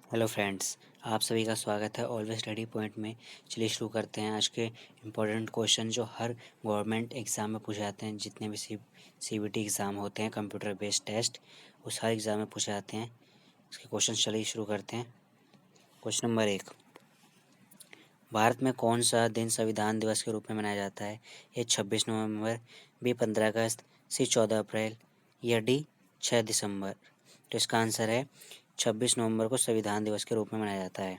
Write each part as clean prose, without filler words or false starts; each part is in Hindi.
हेलो फ्रेंड्स, आप सभी का स्वागत है ऑलवेज स्टडी पॉइंट में। चलिए शुरू करते हैं आज के इम्पोर्टेंट क्वेश्चन जो हर गवर्नमेंट एग्ज़ाम में पूछे जाते हैं। जितने भी सीबीटी एग्ज़ाम होते हैं, कंप्यूटर बेस्ड टेस्ट, उस हर एग्ज़ाम में पूछे जाते हैं। इसके क्वेश्चन चलिए शुरू करते हैं। क्वेश्चन नंबर 1, भारत में कौन सा दिन संविधान दिवस के रूप में मनाया जाता है? ए 26 नवंबर, बी 15 अगस्त, सी 14 अप्रैल या डी 6 दिसंबर। तो इसका आंसर है 26 नवंबर को संविधान दिवस के रूप में मनाया जाता है।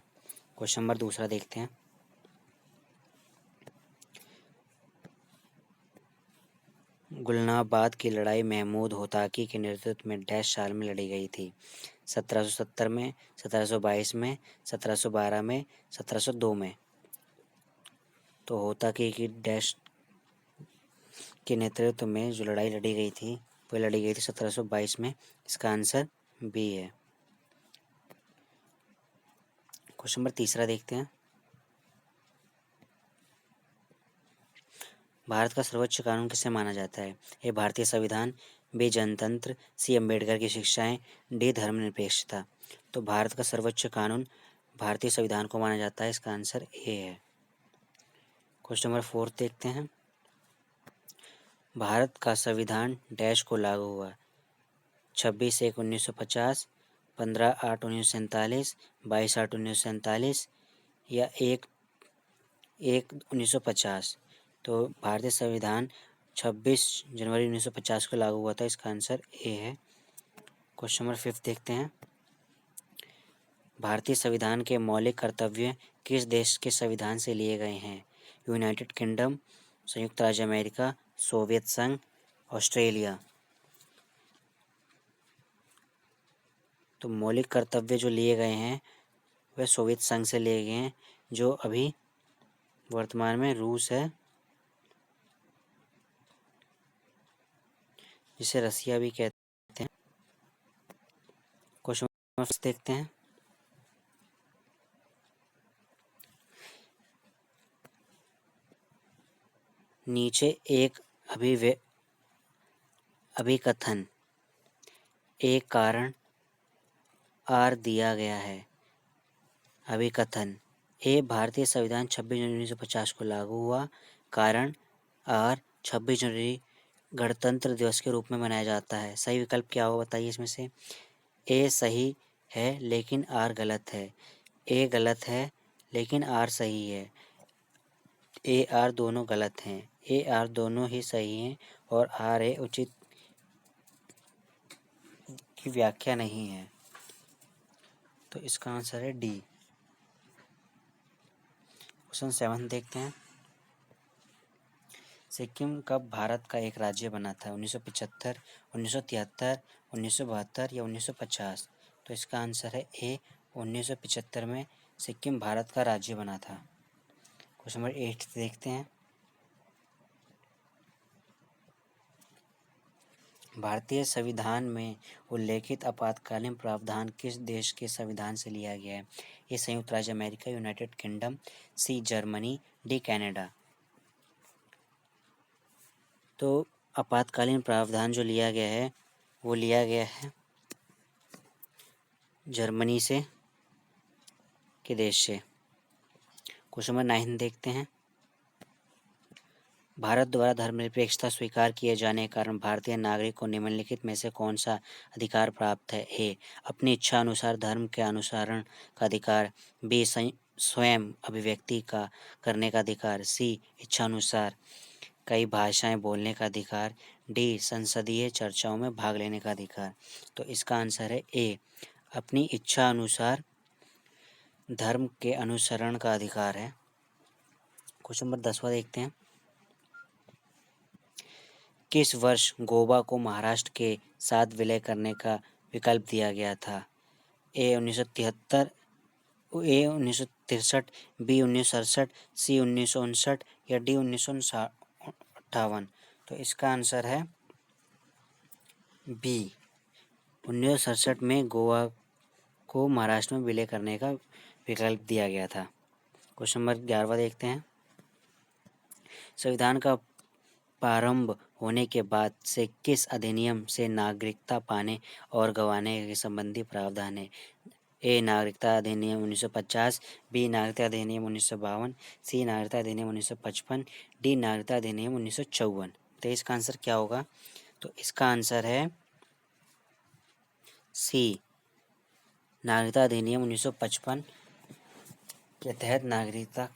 क्वेश्चन नंबर दूसरा देखते हैं। गुलनाबाद की लड़ाई महमूद होताकी के नेतृत्व में डैश साल में लड़ी गई थी? 1770 में, 1722 में, 1712 में, 1702 में। तो होताकी की डैश के नेतृत्व में जो लड़ाई लड़ी गई थी वो लड़ी गई थी 1722 में। इसका आंसर बी है। क्वेश्चन नंबर तीसरा देखते हैं। भारत का सर्वोच्च कानून किसे माना जाता है? ए भारतीय संविधान, बी जनतंत्र, सी अम्बेडकर की शिक्षाएं, डी धर्मनिरपेक्षता। तो भारत का सर्वोच्च कानून भारतीय संविधान को माना जाता है। इसका आंसर ए है। क्वेश्चन नंबर 4 देखते हैं। भारत का संविधान डैश को लागू हुआ? 26/1/1950, 15/8/1947, 22/8/1947 या 1/1/1950। तो भारतीय संविधान 26 जनवरी 1950 को लागू हुआ था। इसका आंसर ए है। क्वेश्चन नंबर 5 देखते हैं। भारतीय संविधान के मौलिक कर्तव्य किस देश के संविधान से लिए गए हैं? यूनाइटेड किंगडम, संयुक्त राज्य अमेरिका, सोवियत संघ, ऑस्ट्रेलिया। तो मौलिक कर्तव्य जो लिए गए हैं वह सोवियत संघ से लिए गए हैं, जो अभी वर्तमान में रूस है, जिसे रसिया भी कहते हैं। क्वेश्चन नंबर देखते हैं। नीचे एक अभिकथन एक कारण आर दिया गया है। अभिकथन ए भारतीय संविधान 26 जनवरी 1950 को लागू हुआ। कारण आर 26 जनवरी गणतंत्र दिवस के रूप में मनाया जाता है। सही विकल्प क्या होगा बताइए इसमें से। ए सही है लेकिन आर गलत है, ए गलत है लेकिन आर सही है, ए आर दोनों गलत हैं, ए आर दोनों ही सही हैं और आर ए उचित की व्याख्या नहीं है। तो इसका आंसर है डी। क्वेश्चन 7 देखते हैं। सिक्किम कब भारत का एक राज्य बना था? 1975, 1973, 1972 या 1950। तो इसका आंसर है ए 1975 में सिक्किम भारत का राज्य बना था। क्वेश्चन नंबर 8 देखते हैं। भारतीय संविधान में उल्लेखित आपातकालीन प्रावधान किस देश के संविधान से लिया गया है? ए संयुक्त राज्य America, United Kingdom, C Germany, D Canada. तो आपातकालीन प्रावधान जो लिया गया है वो लिया गया है जर्मनी से के देश से। क्वेश्चन नंबर 9 देखते हैं। भारत द्वारा धर्मनिरपेक्षता स्वीकार किए जाने के कारण भारतीय नागरिक को निम्नलिखित में से कौन सा अधिकार प्राप्त है? ए अपनी इच्छा अनुसार धर्म के अनुसरण का अधिकार, बी स्वयं अभिव्यक्ति का करने का अधिकार, सी इच्छा अनुसार कई भाषाएं बोलने का अधिकार, डी संसदीय चर्चाओं में भाग लेने का अधिकार। तो इसका आंसर है ए अपनी इच्छा अनुसार धर्म के अनुसरण का अधिकार है। क्वेश्चन नंबर 10वां देखते हैं। किस वर्ष गोवा को महाराष्ट्र के साथ विलय करने का विकल्प दिया गया था? ए 1973, ए 1963, बी 1968, सी 1959 या डी 1958। तो इसका आंसर है बी 1967 में गोवा को महाराष्ट्र में विलय करने का विकल्प दिया गया था। क्वेश्चन नंबर 11वां देखते हैं। संविधान का प्रारंभ होने के बाद से किस अधिनियम से नागरिकता पाने और गंवाने के संबंधी प्रावधान है? ए नागरिकता अधिनियम 1950, बी नागरिकता अधिनियम 1952, सी नागरिकता अधिनियम 1955, डी नागरिकता अधिनियम 1954। तो इसका आंसर क्या होगा? तो इसका आंसर है सी, नागरिकता अधिनियम 1955 के तहत नागरिकता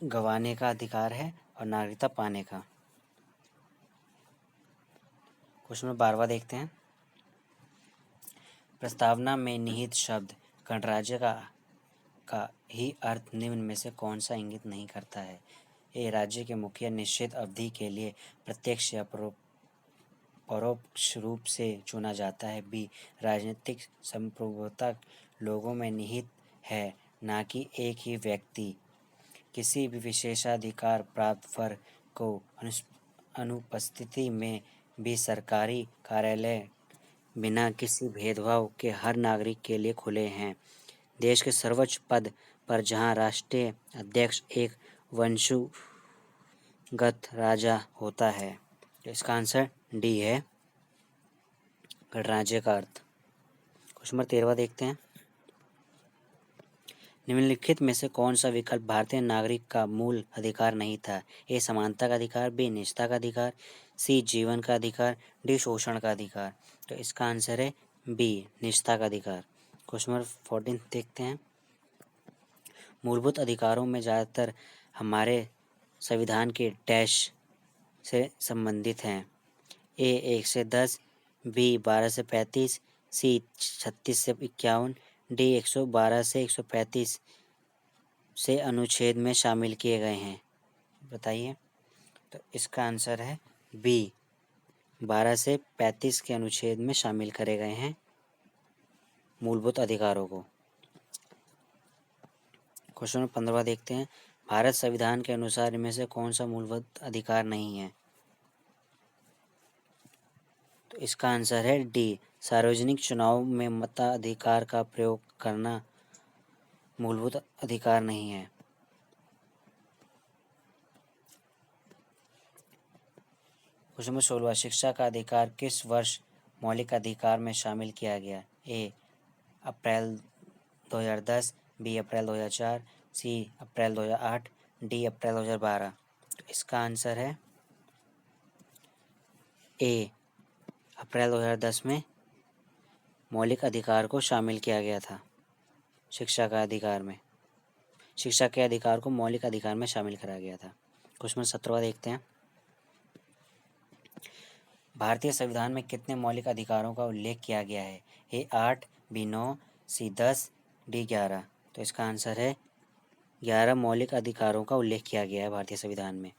गंवाने का अधिकार है और नागरिकता पाने का। क्वेश्चन नंबर 12 देखते हैं। प्रस्तावना में निहित शब्द गणराज्य का ही अर्थ निम्न में से कौन सा इंगित नहीं करता है? ए, राज्य के मुखिया निश्चित अवधि के लिए प्रत्यक्ष या परोक्ष रूप से चुना जाता है। बी, राजनीतिक संप्रभुता लोगों में निहित है, ना कि एक ही व्यक्ति। किसी भी विशेषाधिकार प्राप्त वर्ग को अनुपस्थिति में भी सरकारी कार्यालय बिना किसी भेदभाव के हर नागरिक के लिए खुले हैं। देश के सर्वोच्च पद पर जहां राष्ट्रीय अध्यक्ष एक वंशगत राजा होता है। तो इसका आंसर डी है, गणराज्य का अर्थ। क्वेश्चन नंबर 13 देखते हैं। निम्नलिखित में से कौन सा विकल्प भारतीय नागरिक का मूल अधिकार नहीं था? ए, समानता का अधिकार, बी, निजता का अधिकार, सी, जीवन का अधिकार, डी, शोषण का अधिकार। तो इसका आंसर है बी, निजता का अधिकार। क्वेश्चन नंबर 14 देखते हैं। मूलभूत अधिकारों में ज़्यादातर हमारे संविधान के डैश से संबंधित हैं। ए, 1 से 10, बी, 12 से 35, सी, 36 से 51, डी, 112 से 135 से अनुच्छेद में शामिल किए गए हैं। बताइए। तो इसका आंसर है बी, 12 से 35 के अनुच्छेद में शामिल करे गए हैं मूलभूत अधिकारों को। क्वेश्चन नंबर 15 देखते हैं। भारत संविधान के अनुसार इनमें से कौन सा मूलभूत अधिकार नहीं है? तो इसका आंसर है डी, सार्वजनिक चुनाव में मताधिकार का प्रयोग करना मूलभूत अधिकार नहीं है। क्वेश्चन नंबर 16, शिक्षा का अधिकार किस वर्ष मौलिक अधिकार में शामिल किया गया? ए, अप्रैल 2010, बी, अप्रैल 2004, सी, अप्रैल 2008, डी, अप्रैल 2012। तो इसका आंसर है ए, अप्रैल 2010 में मौलिक अधिकार को शामिल किया गया था। शिक्षा के अधिकार को मौलिक अधिकार में शामिल करा गया था। क्वेश्चन नंबर 17 देखते हैं। भारतीय संविधान में कितने मौलिक अधिकारों का उल्लेख किया गया है? ए, 8, बी, 9, सी, 10, डी, 11। तो इसका आंसर है 11 मौलिक अधिकारों का उल्लेख किया गया है भारतीय संविधान में।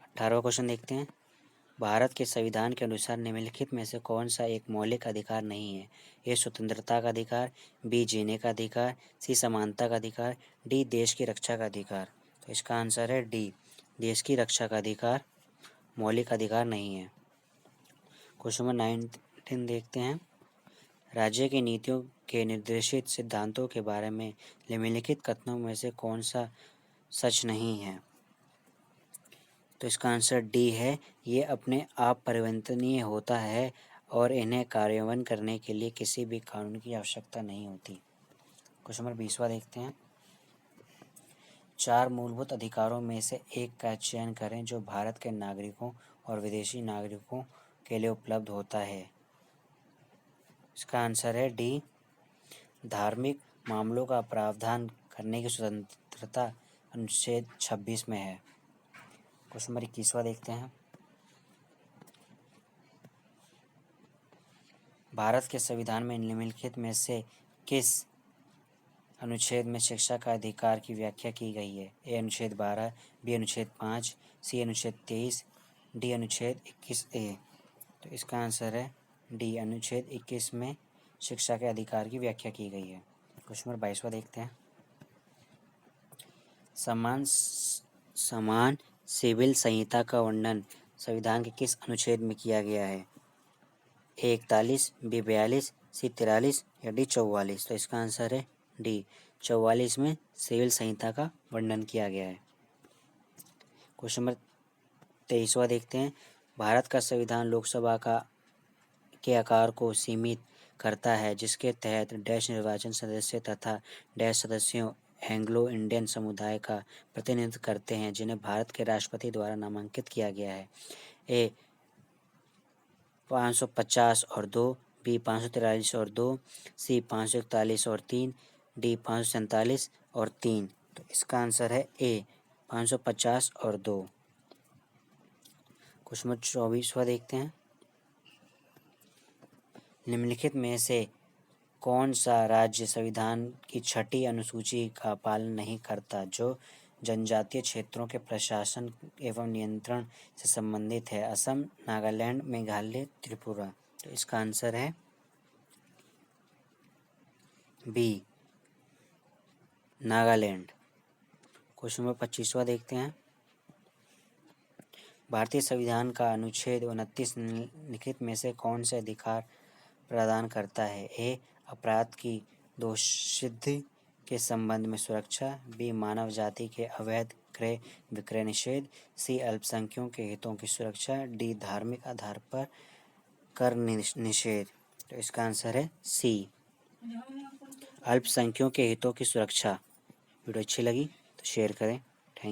18वां क्वेश्चन देखते हैं। भारत के संविधान के अनुसार निम्नलिखित में से कौन सा एक मौलिक अधिकार नहीं है? ए, स्वतंत्रता का अधिकार, बी, जीने का अधिकार, सी, समानता का अधिकार, डी, देश की रक्षा का अधिकार। तो इसका आंसर है डी, देश की रक्षा का अधिकार मौलिक अधिकार नहीं है। क्वेश्चन नंबर 19 देखते हैं। राज्य की नीतियों के निर्देशित सिद्धांतों के बारे में निम्नलिखित कथनों में से कौन सा सच नहीं है? तो इसका आंसर डी है, ये अपने आप परिवर्तनीय होता है और इन्हें कार्यान्वयन करने के लिए किसी भी कानून की आवश्यकता नहीं होती। क्वेश्चन नंबर 20वां देखते हैं। 4 मूलभूत अधिकारों में से एक का चयन करें जो भारत के नागरिकों और विदेशी नागरिकों के लिए उपलब्ध होता है। इसका आंसर है डी, धार्मिक मामलों का प्रावधान करने की स्वतंत्रता अनुच्छेद 26 में है। क्वेश्चन नंबर 21वां देखते हैं। भारत के संविधान में निम्नलिखित में से किस अनुच्छेद में शिक्षा का अधिकार की व्याख्या की गई है? ए, अनुच्छेद 12, बी, अनुच्छेद 5, सी, अनुच्छेद 23, डी, अनुच्छेद 21A। तो इसका आंसर है डी, अनुच्छेद 21 में शिक्षा के अधिकार की व्याख्या की गई है। क्वेश्चन नंबर 22वां देखते हैं। समान सिविल संहिता का वर्णन संविधान के किस अनुच्छेद में किया गया है? ए, 41, बी, 42, सी, 43 या डी, 44। तो इसका आंसर है डी, 44 में सिविल संहिता का वर्णन किया गया है। क्वेश्चन नंबर 23वां देखते हैं। भारत का संविधान लोकसभा के आकार को सीमित करता है, जिसके तहत डैश निर्वाचन सदस्य तथा डैश सदस्यों एंग्लो इंडियन समुदाय का प्रतिनिधित्व करते हैं, जिन्हें भारत के राष्ट्रपति द्वारा नामांकित किया गया है। ए 550 और 2, बी 543 और 2, सी 541 और 3, डी 547 और 3। तो इसका आंसर है ए 550 और 2। क्वेश्चन नंबर 24वां देखते हैं। निम्नलिखित में से कौन सा राज्य संविधान की 6ठी अनुसूची का पालन नहीं करता, जो जनजातीय क्षेत्रों के प्रशासन एवं नियंत्रण से संबंधित है? असम, नागालैंड, मेघालय, त्रिपुरा। तो इसका आंसर है बी नागालैंड। क्वेश्चन नंबर 25वां देखते हैं। भारतीय संविधान का अनुच्छेद 29 निम्नलिखित में से कौन से अधिकार प्रदान करता है? ए अपराध की दोषसिद्धि के संबंध में सुरक्षा, बी मानव जाति के अवैध क्रय विक्रय निषेध, सी अल्पसंख्यकों के हितों की सुरक्षा, डी धार्मिक आधार पर कर निषेध। तो इसका आंसर है सी अल्पसंख्यकों के हितों की सुरक्षा। वीडियो अच्छी लगी तो शेयर करें।